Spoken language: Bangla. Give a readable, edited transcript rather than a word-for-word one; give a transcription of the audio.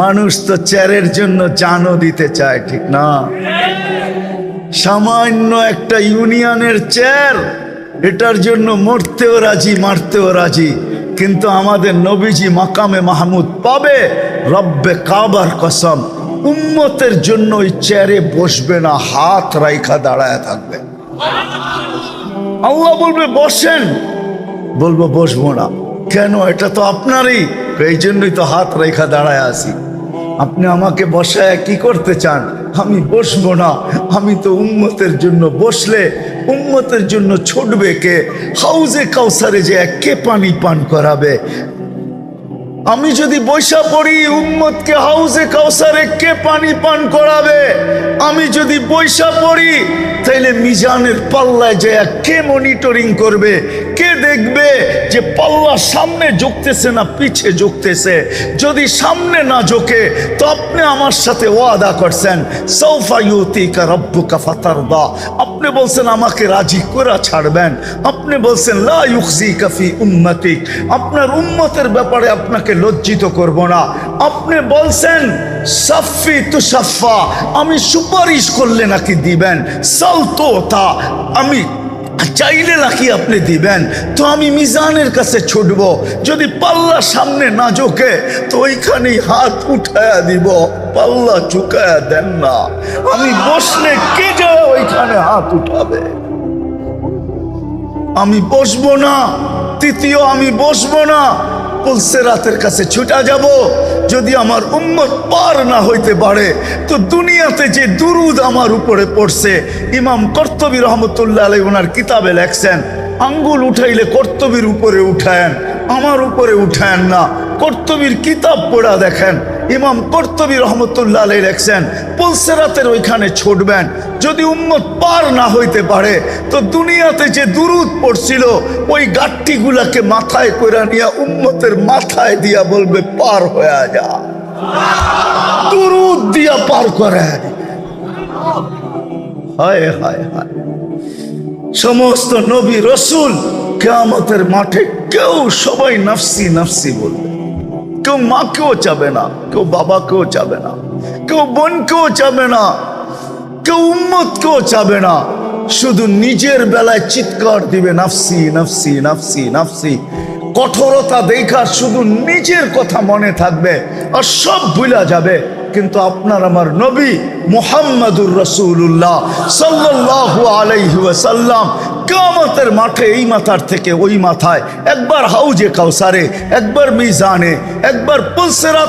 মানুষ তো চেয়ারের জন্য জানও দিতে চায়, ঠিক না? সামান্য একটা ইউনিয়নের চেয়ার, এটার জন্য মরতেও রাজি, মারতেও রাজি। কিন্তু আমাদের নবীজি মাকামে মাহমুদ পাবে, রব্বে কাবার কসম, উম্মতের জন্য ওই চেয়ারে বসবে না, হাত রাইখা দাঁড়ায় থাকবে। আল্লাহ বলবে বসেন, বলবো বসবো না। কেন? এটা তো আপনারই, এই জন্যই তো হাত রেখা দাঁড়ায় আছি। আপনি আমাকে বসায় কি করতে চান? আমি বসবো না। আমি তো উম্মতের জন্য বসলে উম্মতের জন্য ছুটবে কে? হাউজে কাউসারে যে কে পানি পান করাবে? আমি যদি বৈশা পড়ি, উম্মতকে হাউজে কাউসারে কে পানি পান করাবে? আমি যদি বৈশা পড়ি, তাইলে মিজানের পাল্লায় যে কে মনিটরিং করবে? কে দেখবে যে পাল্লা সামনে ঝুঁকতেছে না পিছে ঝুঁকতেছে? যদি সামনে না ঝুঁকে, তো আপনি আমার সাথে ওয়াদা করছেন, সাউফা ইউতিকা রাব্বুকা ফাতারদা। আপনি বলছেন আমাকে রাজি করে ছাড়বেন। আপনি বলছেন লা ইউখজিকা ফি উম্মতিক, আপনার উম্মতের ব্যাপারে আপনাকে লজ্জিত করব না। আপনি বলছেন সাফি তুসাফা, আমি সুপারিশ করলে নাকি দিবেন। সালতোতা, আমি চাইলে নাকি আপনি দিবেন। তো আমি মিজানের কাছে ছুটবো, যদি পাল্লা সামনে না ঝোঁকে তো ওইখানেই হাত উঠায়া দিব। পাল্লা ঝুঁকায়া দেন না, আমি বসলে কে যায় ওইখানে হাত উঠাবে? আমি বসবো না। তৃতীয়, আমি বসবো না, পুলসেরাতের কাছে ছুটা যাব। যদি আমার উম্মত পার না হইতে পারে, তো দুনিয়াতে যে দুরুদ আমার উপরে পড়ছে, ইমাম কর্তুবী রহমতুল্লাহ আলাইহি ওনার কিতাবে লেখছেন, আঙ্গুল উঠাইলে কর্তুবীর উপরে উঠায়েন, আমার উপরে উঠায়েন না। কর্তুবীর কিতাব পড়া দেখেন, ইমাম কর্তুবী রহমতুল্লাহ আলাইহি লেখছেন, পুলসেরাতের ওইখানে ছুটবেন। যদি উম্মত পার না হইতে পারে, তো দুনিয়াতে যে দুরুদ পড়ছিল ওই গাট্টিগুলাকে মাথায় কইরা নিয়ে উম্মতের মাথায় দিয়া বলবে পার হয়ে যা, দুরুদ দিয়া পার করে। হায় হায় হায়, সমস্ত নবী রসুল কিয়ামতের মাঠে কেউ, সবাই নফসি নফসি বলবে। কেউ মাকেও চাবে না, কেউ বাবাকেও চাবে না, কেউ বোনকেও চাবে না, কেউ উম্মতকেও চাবে না। শুধু নিজের বেলায় চিৎকার দিবে নফসি নফসি নফসি নফসি। কঠোরতা দেখা শুধু নিজের কথা মনে থাকবে, আর সব ভুলা যাবে। কিন্তু আপনার আমার নবী মুহাম্মাদুর রাসূলুল্লাহ সাল্লাল্লাহু আলাইহি ওয়াসাল্লাম কিয়ামতের মাঠে এই মাথার থেকে ওই মাথায়, একবার হাউজে কাউসারে, একবার মিজানে, একবার পুলসিরাত